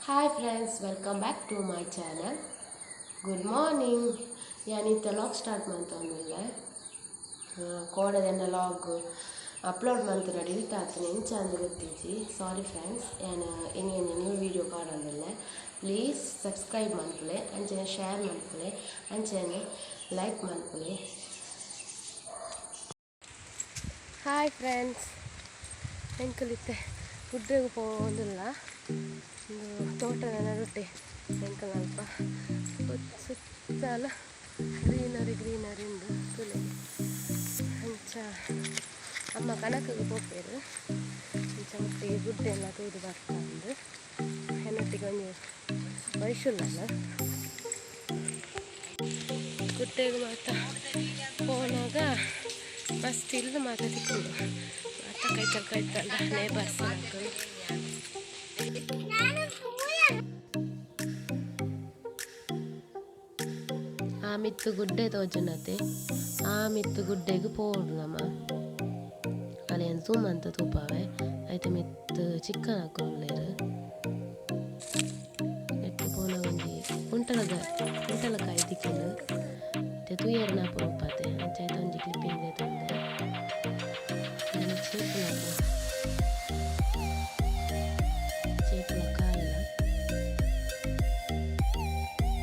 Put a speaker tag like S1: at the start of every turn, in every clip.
S1: Hi friends, welcome back to my channel. Good morning. ಯಾನಿತ್ತು log start ಮಾಡ್ತೊಂದಿಲ್ಲ ಕೋಡದೆಂಡ log upload ಮಾಡ್ತಾರೆ delete ಆಗ್ತಾನೆ ಇಂಚ ಅಂದು ಗೊತ್ತಿಜ್ಜಿ ಸಾರಿ ಫ್ರೆಂಡ್ಸ್ ಏನು ಇನ್ನೊಂದು ನ್ಯೂ ವೀಡಿಯೋ ಕಾಣೋದಿಲ್ಲ ಪ್ಲೀಸ್ ಸಬ್ಸ್ಕ್ರೈಬ್ ಮಾಡ್ಕೊಳ್ಳಿ ಅಂಚನೆ ಶೇರ್ ಮಾಡ್ಕೊಳ್ಳಿ ಅಂಚನೆ ಲೈಕ್ ಮಾಡ್ಕೊಳ್ಳಿ. ಹಾಯ್ ಫ್ರೆಂಡ್ಸ್, ಎಂಕಲಿತ್ತೆ ಗುಡ್ಡೆಗೆ ಹೋಗೋದಿಲ್ಲ ತೋಟದ ನಡುಟೆ ಎಂಕಲ್ ಅಲ್ಪ ಸುತ್ತಲ ಗ್ರೀನರಿ ಉಂಡು ತುಲೆ ಅಂಚ ಅಮ್ಮ ಕನಕಗೆ ಹೋಗ್ತೇರು ಅಂಚ ಒಟ್ಟಿಗೆ ಗುಡ್ಡೆ ಎಲ್ಲ ತೂದು ಬರ್ತಾ ಉಂಡು ಹೆನ್ನೊಟ್ಟಿಗೆ ಒಂದು ವಯಸ್ಸುಲ್ಲ ಗುಡ್ಡೆಗೆ ಮಾತ್ರ ಹೋನಾಗ ಮಸ್ತ್ ಇಲ್ಲ ಮಾತ್ರ ತಿಕ್ಕೊಂಡು ಮಾತ್ರ ಕೈತಲ್ಲ ನೇಬರ್ಸ್ ಹಾಕೊಂಡು ಆ ಮಿತ್ತು ಗುಡ್ಡೆ ತೋಜನತೆ ಆ ಮಿತ್ತು ಗುಡ್ಡೆಗೆ ಪೋಡು ನಮ್ಮ ಅಲ್ಲಿ ಏನು ಸುಮ್ ಅಂತ ತೂಪಾವೆ ಆಯ್ತು ಮಿತ್ತು ಚಿಕ್ಕನ್ ಹಾಕೊಳ್ಳೇರು ನೆಟ್ಟು ಪೋನ ಒಂಜಿ ಕುಂಟಲಕಾಯಿ ತಿಕ್ಕಲು ಮತ್ತೆ ತೂಯರ್ ನಾಪು ಉಪ್ಪಾತೆ ಅಂಚಾಯ್ತು ಒಂಜಿ ಕ್ಲಿಪ್ಪಿಂಗ್ ತಂದೆ ಚೇಪುಲ ಕಾಯಿಲ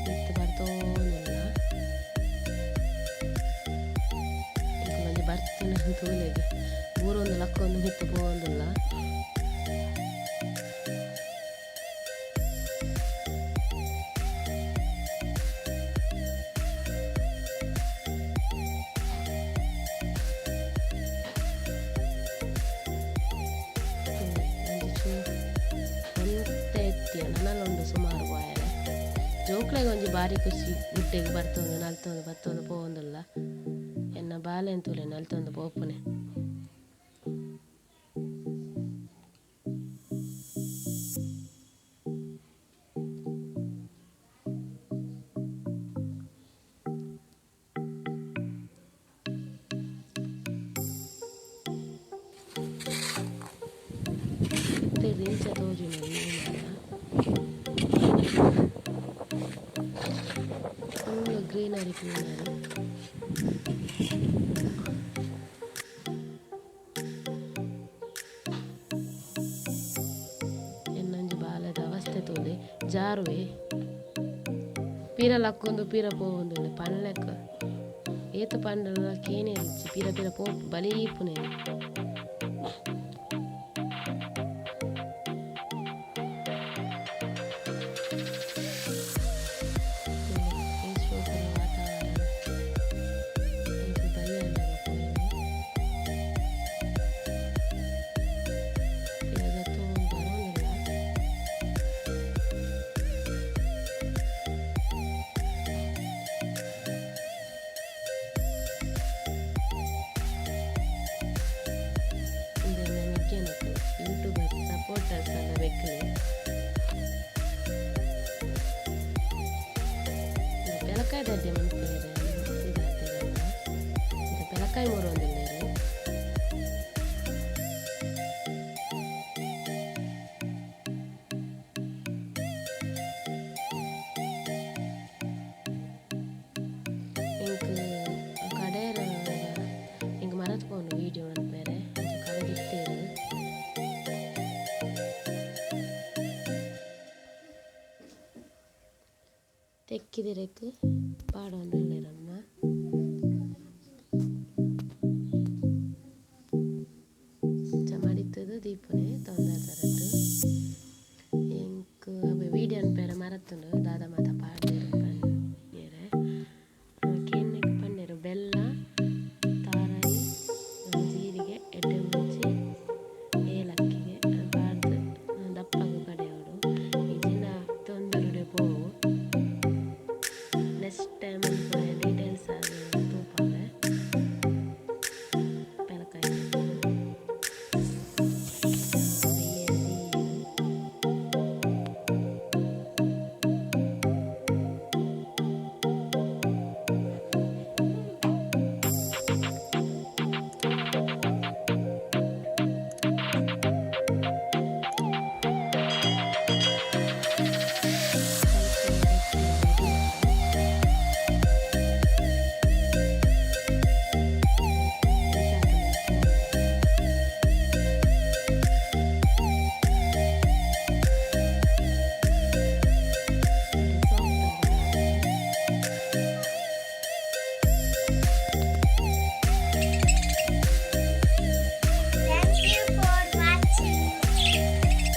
S1: ಮಿತ್ತು ಬರ್ತೋನಿಲ್ಲ ಈಗ ಬರ್ತೀನಿ ತೂಲೆಗೆ ಊರೊಂದು ಲಕ್ಕೊಂದು ಮಿತ್ತು ಹೋಗೋದಿಲ್ಲ. ನನ್ನಲ್ಲೊಂದು ಸುಮಾರು ಬಾಯರೆ ಜೋಕ್ಲೆಗೆ ಒಂಜಿ ಬಾರಿ ಖುಷಿ ಗುಡ್ಡೆಗೆ ಬರ್ತೊಂದು ನಲ್ತೊಂದು ಬತ್ತೊಂದು ಪೋವೊಂದಿಲ್ಲ ಎನ್ನ ಬಾಲೆ ಅಂತೂಲೆ ನಲ್ತೊಂದು ಪೋಪುನೆ ರಿಂಚ ತೋಜು ಫುಲ್ ಗ್ರೀನರಿ ಎನ್ನೊಂಜಿ ಬಾಲದ ಅವಸ್ಥೆ ತೋಲೆ ಜಾರುವೆ ಪೀರ ಲಕ್ಕೊಂದು ಪೀರ ಪೋವೊಂದುಲ್ಲೆ ಪನ್ಲೆಕ್ಕ ಏತು ಪಂಡಲ ಕೇನೆ ರುಚಿ ಪೀರ ಪೀರ ಪೋ ಬಲೀಪುನೆ ಯೂಟ್ಯೂಬರ್ ಸಪೋರ್ಟರ್ಸ್ ಎಲ್ಲ ಬೇಕಲೆ ಬೆಲಕಾಯಿ ದಡ್ಡೆ ಮನ್ಪೇರೆ ಬೆಲಕಾಯಿ ಮೂರೊಂದಿಲ್ಲೇರು ಇಂಕ್ ಕಡೆಯರ ಇಂಕ್ ಮರತ್ ಪೋನು ವೀಡಿಯೋ ಮನ್ಪೇರೆ ಕಡೆ ಬಿಡ್ತೇರು ತೆಕ್ಕಿದಿರಕ್ಕೆ ಪಾಡೊಂದುಲ್ಲೆರಮ್ಮ